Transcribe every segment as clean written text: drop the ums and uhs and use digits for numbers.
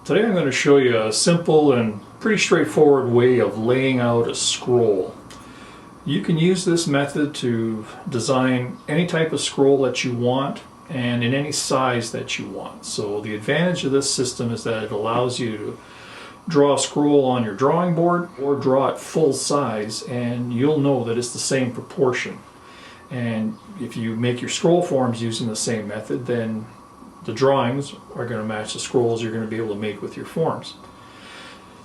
Today I'm going to show you a simple and pretty straightforward way of laying out a scroll. You can use this method to design any type of scroll that you want and in any size that you want. So the advantage of this system is that it allows you to draw a scroll on your drawing board or draw it full size, and you'll know that it's the same proportion. And if you make your scroll forms using the same method, then the drawings are going to match the scrolls you're going to be able to make with your forms.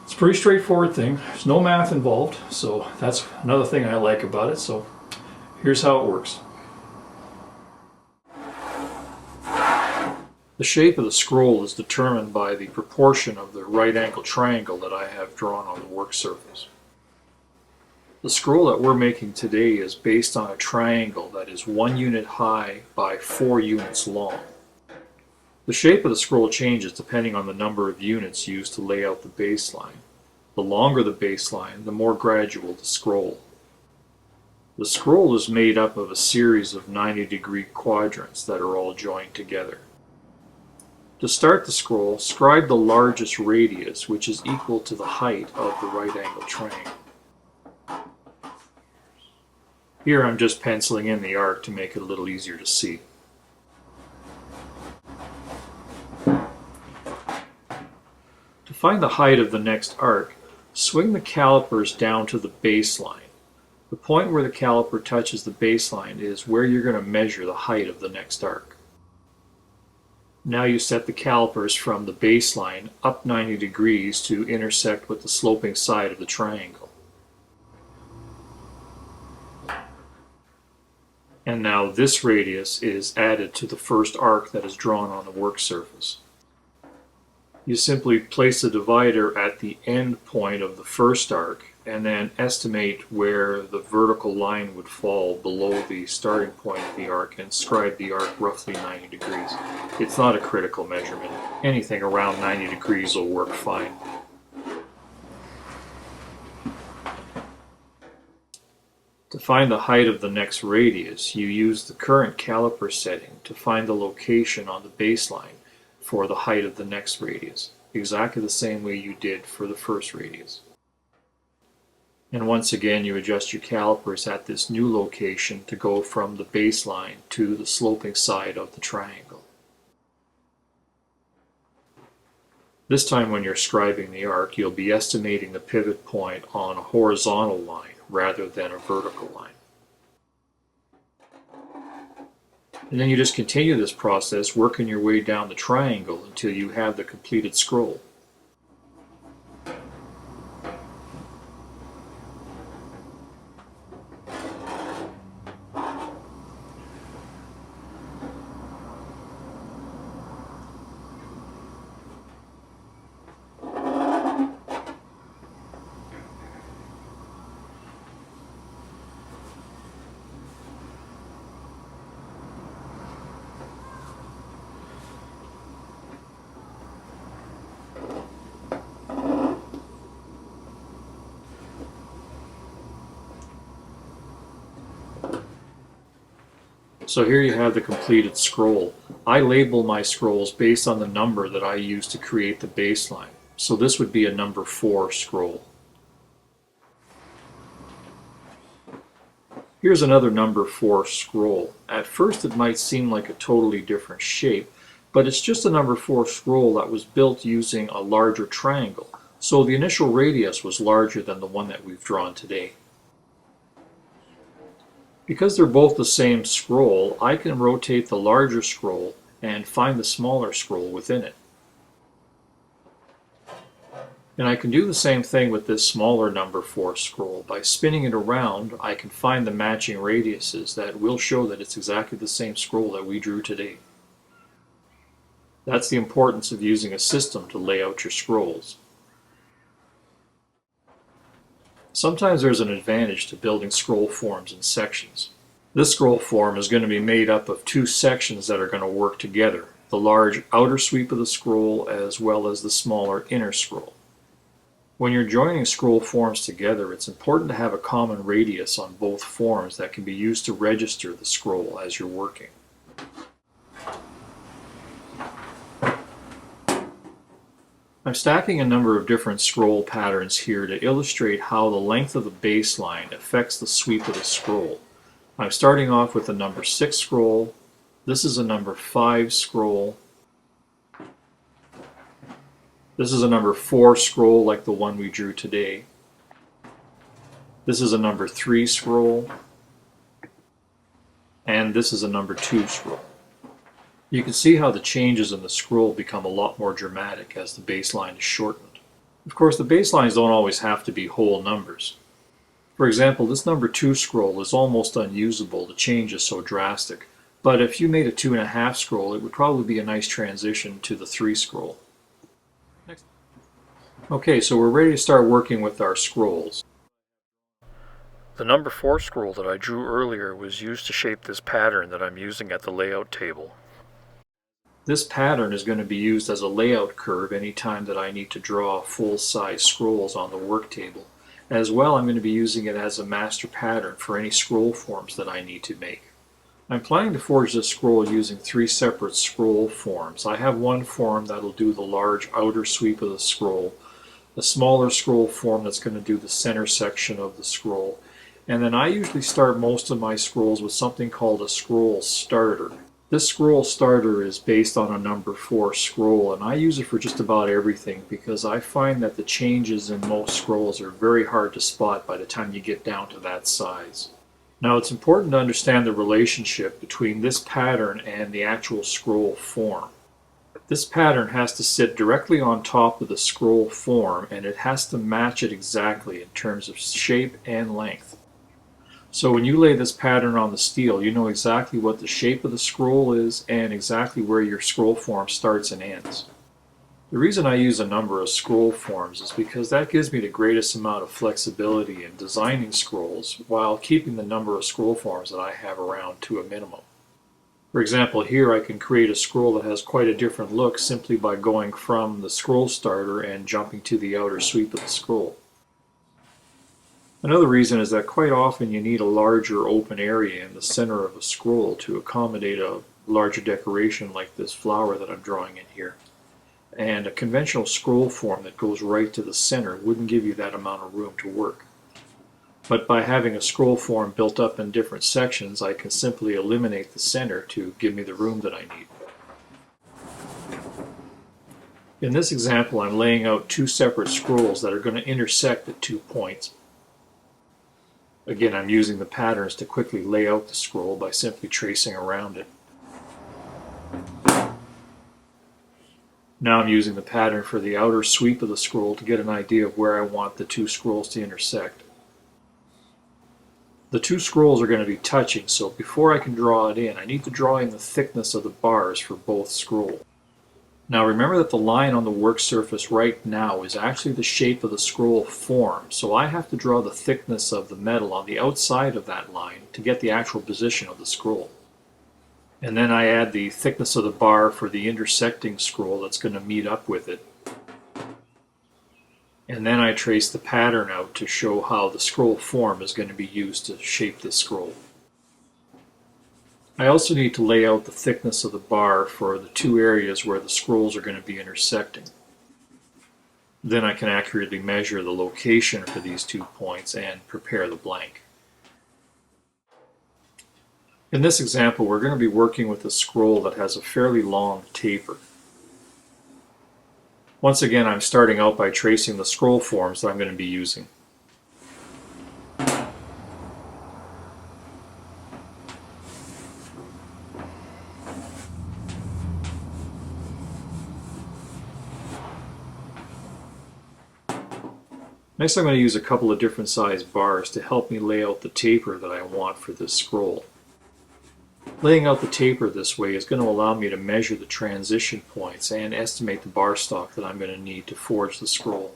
It's a pretty straightforward thing. There's no math involved, so that's another thing I like about it. So here's how it works. The shape of the scroll is determined by the proportion of the right angle triangle that I have drawn on the work surface. The scroll that we're making today is based on a triangle that is 1 unit high by 4 units long. The shape of the scroll changes depending on the number of units used to lay out the baseline. The longer the baseline, the more gradual the scroll. The scroll is made up of a series of 90-degree quadrants that are all joined together. To start the scroll, scribe the largest radius, which is equal to the height of the right angle triangle. Here I'm just penciling in the arc to make it a little easier to see. To find the height of the next arc, swing the calipers down to the baseline. The point where the caliper touches the baseline is where you're going to measure the height of the next arc. Now you set the calipers from the baseline up 90 degrees to intersect with the sloping side of the triangle. And now this radius is added to the first arc that is drawn on the work surface. You simply place the divider at the end point of the first arc and then estimate where the vertical line would fall below the starting point of the arc and scribe the arc roughly 90 degrees. It's not a critical measurement. Anything around 90 degrees will work fine. To find the height of the next radius, you use the current caliper setting to find the location on the baseline for the height of the next radius, exactly the same way you did for the first radius. And once again you adjust your calipers at this new location to go from the baseline to the sloping side of the triangle. This time when you're scribing the arc, you'll be estimating the pivot point on a horizontal line rather than a vertical line. And then you just continue this process, working your way down the triangle until you have the completed scroll. So here you have the completed scroll. I label my scrolls based on the number that I use to create the baseline. So this would be a number 4 scroll. Here's another number 4 scroll. At first it might seem like a totally different shape, but it's just a number 4 scroll that was built using a larger triangle. So the initial radius was larger than the one that we've drawn today. Because they're both the same scroll, I can rotate the larger scroll and find the smaller scroll within it. And I can do the same thing with this smaller number 4 scroll. By spinning it around, I can find the matching radiuses that will show that it's exactly the same scroll that we drew today. That's the importance of using a system to lay out your scrolls. Sometimes there's an advantage to building scroll forms in sections. This scroll form is going to be made up of 2 sections that are going to work together, the large outer sweep of the scroll as well as the smaller inner scroll. When you're joining scroll forms together, it's important to have a common radius on both forms that can be used to register the scroll as you're working. I'm stacking a number of different scroll patterns here to illustrate how the length of the baseline affects the sweep of the scroll. I'm starting off with a number 6 scroll. This is a number 5 scroll. This is a number 4 scroll like the one we drew today. This is a number 3 scroll. And this is a number 2 scroll. You can see how the changes in the scroll become a lot more dramatic as the baseline is shortened. Of course, the baselines don't always have to be whole numbers. For example, this number 2 scroll is almost unusable, the change is so drastic. But if you made a 2.5 scroll, it would probably be a nice transition to the 3 scroll. Next. Okay, so we're ready to start working with our scrolls. The number 4 scroll that I drew earlier was used to shape this pattern that I'm using at the layout table. This pattern is going to be used as a layout curve anytime that I need to draw full-size scrolls on the work table. As well, I'm going to be using it as a master pattern for any scroll forms that I need to make. I'm planning to forge this scroll using 3 separate scroll forms. I have one form that will do the large outer sweep of the scroll, a smaller scroll form that's going to do the center section of the scroll, and then I usually start most of my scrolls with something called a scroll starter. This scroll starter is based on a number 4 scroll, and I use it for just about everything because I find that the changes in most scrolls are very hard to spot by the time you get down to that size. Now, it's important to understand the relationship between this pattern and the actual scroll form. This pattern has to sit directly on top of the scroll form, and it has to match it exactly in terms of shape and length. So when you lay this pattern on the steel, you know exactly what the shape of the scroll is and exactly where your scroll form starts and ends. The reason I use a number of scroll forms is because that gives me the greatest amount of flexibility in designing scrolls while keeping the number of scroll forms that I have around to a minimum. For example, here I can create a scroll that has quite a different look simply by going from the scroll starter and jumping to the outer sweep of the scroll. Another reason is that quite often you need a larger open area in the center of a scroll to accommodate a larger decoration like this flower that I'm drawing in here. And a conventional scroll form that goes right to the center wouldn't give you that amount of room to work. But by having a scroll form built up in different sections, I can simply eliminate the center to give me the room that I need. In this example, I'm laying out 2 separate scrolls that are going to intersect at 2 points. Again, I'm using the patterns to quickly lay out the scroll by simply tracing around it. Now I'm using the pattern for the outer sweep of the scroll to get an idea of where I want the 2 scrolls to intersect. The 2 scrolls are going to be touching, so before I can draw it in, I need to draw in the thickness of the bars for both scrolls. Now remember that the line on the work surface right now is actually the shape of the scroll form, so I have to draw the thickness of the metal on the outside of that line to get the actual position of the scroll. And then I add the thickness of the bar for the intersecting scroll that's going to meet up with it. And then I trace the pattern out to show how the scroll form is going to be used to shape this scroll. I also need to lay out the thickness of the bar for the 2 areas where the scrolls are going to be intersecting. Then I can accurately measure the location for these 2 points and prepare the blank. In this example, we're going to be working with a scroll that has a fairly long taper. Once again, I'm starting out by tracing the scroll forms that I'm going to be using. Next, I'm going to use a couple of different size bars to help me lay out the taper that I want for this scroll. Laying out the taper this way is going to allow me to measure the transition points and estimate the bar stock that I'm going to need to forge the scroll.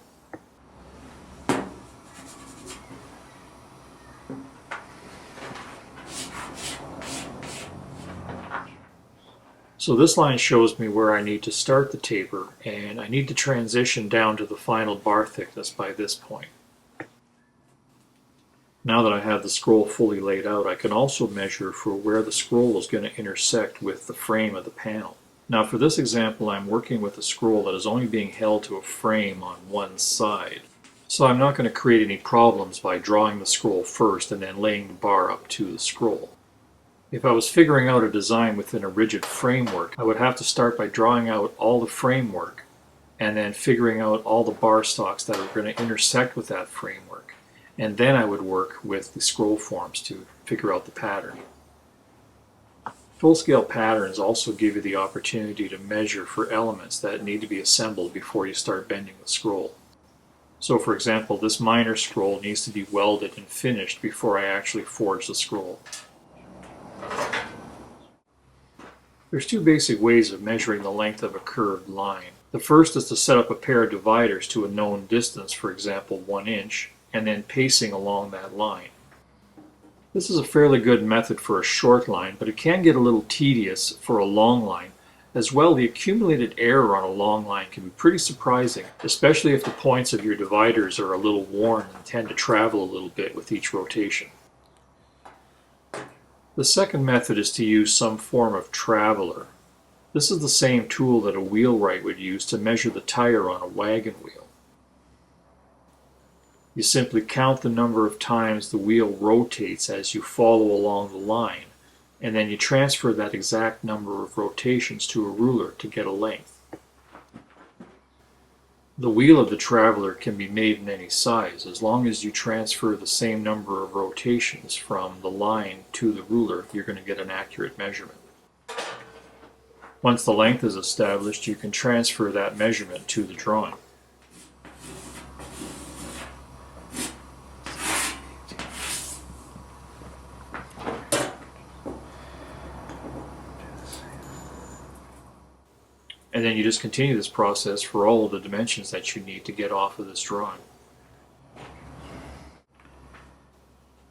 So this line shows me where I need to start the taper, and I need to transition down to the final bar thickness by this point. Now that I have the scroll fully laid out, I can also measure for where the scroll is going to intersect with the frame of the panel. Now for this example, I'm working with a scroll that is only being held to a frame on one side. So I'm not going to create any problems by drawing the scroll first and then laying the bar up to the scroll. If I was figuring out a design within a rigid framework, I would have to start by drawing out all the framework and then figuring out all the bar stocks that are going to intersect with that framework. And then I would work with the scroll forms to figure out the pattern. Full-scale patterns also give you the opportunity to measure for elements that need to be assembled before you start bending the scroll. So for example, this minor scroll needs to be welded and finished before I actually forge the scroll. There's two basic ways of measuring the length of a curved line. The first is to set up a pair of dividers to a known distance, for example 1 inch, and then pacing along that line. This is a fairly good method for a short line, but it can get a little tedious for a long line. As well, the accumulated error on a long line can be pretty surprising, especially if the points of your dividers are a little worn and tend to travel a little bit with each rotation. The second method is to use some form of traveler. This is the same tool that a wheelwright would use to measure the tire on a wagon wheel. You simply count the number of times the wheel rotates as you follow along the line, and then you transfer that exact number of rotations to a ruler to get a length. The wheel of the traveler can be made in any size. As long as you transfer the same number of rotations from the line to the ruler, you're going to get an accurate measurement. Once the length is established, you can transfer that measurement to the drawing. And then you just continue this process for all of the dimensions that you need to get off of this drawing.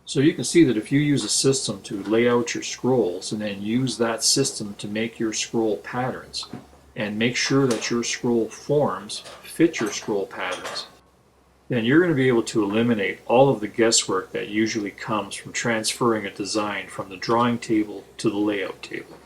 So you can see that if you use a system to lay out your scrolls and then use that system to make your scroll patterns and make sure that your scroll forms fit your scroll patterns, then you're going to be able to eliminate all of the guesswork that usually comes from transferring a design from the drawing table to the layout table.